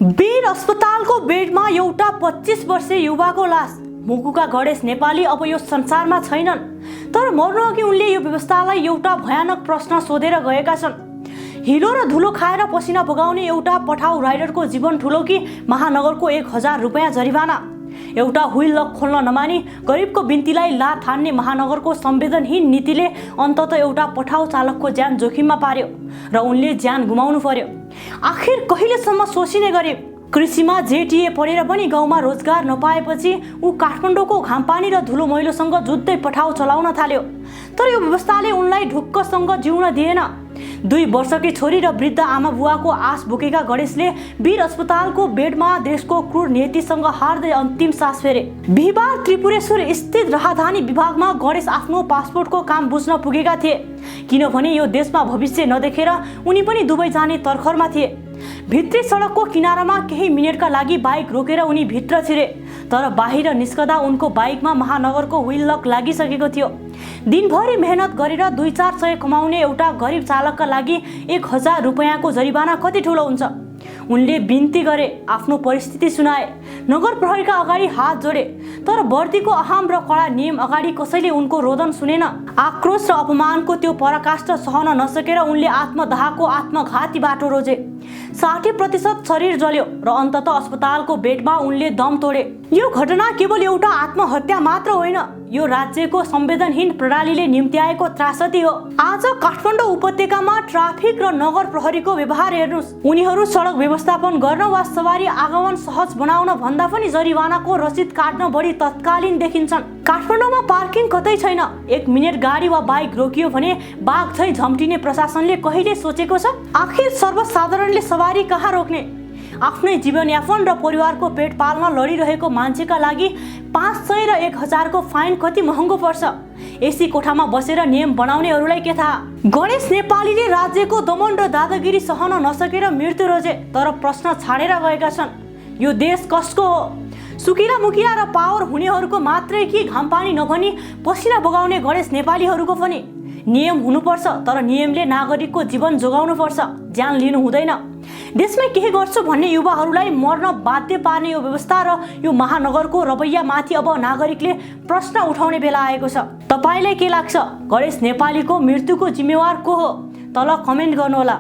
वीर अस्पतालको बेडमा एउटा 25 वर्षीय युवाको लास। मुकुका गणेश नेपाली अब यो संसारमा छैनन्, तर मर्नुअघि उनले यो व्यवस्थालाई एउटा भयानक प्रश्न सोधेर गएका छन्। हिलो र धुलो खाएर पसिना बगाउने एउटा पठाउ राइडरको जीवन ठुलो कि महानगरको 1000 रुपैयाँ जरिवाना? एउटा व्हील लक खोल्न नमानी गरिबको बिन्तीलाई लात हान्ने महानगरको संवेदनहीन नीतिले अन्तत एउटा पठाउ चालकको ज्यान जोखिममा पार्यो र उनले ज्यान गुमाउनु पर्यो। आखिर कहिलेसम्म सोचिने गरिब? कृषिमा जेटिए पढेर पनि गाउँमा रोजगार नपाएपछि ऊ काठमाडौँको घामपानी र धुलो मैलोसँग जुझ्दै पठाउ चलाउन थाल्यो। तर यो व्यवस्थाले उनलाई ढुक्कसँग जिउन दिएन। 2 वर्षकी छोरी र वृद्ध आमा बुवाको आश बोकेका गणेशले वीर अस्पतालको बेडमा देशको क्रूर नीतिसँग हार्दै अन्तिम सास फेरे। बिहिबार त्रिपुरेश्वर स्थित राजधानी विभागमा गणेश आफ्नो पासपोर्टको काम बुझ्न पुगेका थिए, किनभने यो देशमा भविष्य नदेखेर उनी पनि दुबई जाने तर्खरमा थिए। भित्री सडकको किनारामा केही मिनेटका लागि बाइक रोकेर उनी भित्र छिरे, तर बाहिर निस्कदा उनको बाइकमा महानगरको व्हील लक लागिसकेको थियो। दिनभरि मेहनत गरेर 2-4 सय कमाउने एउटा गरिब चालकका लागि 1000 रुपैयाँको जरिवाना कति ठुलो हुन्छ? उनले बिन्ती गरे, आफ्नो परिस्थिति सुनाए, नगर प्रहरीका अगाडि हात जोडे, तर बर्दीको अहम र कडा नियम अगाडि कसैले उनको रोदन सुनेन। आक्रोश र अपमानको त्यो पराकाष्ठ सहन नसकेर उनले आत्मदाहको आत्मघाती बाटो रोजे। 60% शरीर जल्यो र अन्ततः अस्पतालको बेडमा उनले दम तोडे। यो घटना केवल एउटा आत्महत्या मात्र होइन, यो राज्यको संवेदनहीन प्रणालीले निम्त्याएको त्रासदी हो। आज काठमाडौँ उपत्यकामा ट्राफिक र नगर प्रहरीको व्यवहार हेर्नुस्। उनीहरू सडक व्यवस्थापन गर्न वा सवारी आगमन सहज बनाउन भन्दा पनि जरिवानाको रसिद काट्न बढी तत्कालीन देखिन्छन्। काठमाडौँमा पार्किङ कतै छैन। 1 मिनेट गाडी वा बाइक रोकियो भने बाघ झै झम्टिने प्रशासनले कहिले सोचेको छ? आखिर सर्वसाधारणले सवारी कहाँ रोक्ने? आफ्नै जीवनयापन र परिवारको पेट पाल्न लडिरहेको मान्छेका लागि 500 र 1000 को फाइन कति महँगो पर्छ? एसी कोठामा बसेर नियम बनाउनेहरूलाई के थाहा? गणेश नेपालीले राज्यको दमन र दादागिरी सहन नसकेर मृत्यु रोजे, तर प्रश्न छाडेर गएका छन्, यो देश कसको हो? सुकिला मुकिला र पावर हुनेहरूको मात्रै कि घामपानी नभनी पसिना बगाउने गणेश नेपालीहरूको पनि? नियम हुनुपर्छ, तर नियमले नागरिकको जीवन जोगाउनुपर्छ, ज्यान लिनु हुँदैन। देशमै केही गर्छु भन्ने युवाहरूलाई मर्न बाध्य पार्ने यो व्यवस्था र यो महानगरको रवैयामाथि अब नागरिकले प्रश्न उठाउने बेला आएको छ। तपाईलाई के लाग्छ? गणेश नेपालीको मृत्युको जिम्मेवार को हो? तल कमेन्ट गर्नुहोला।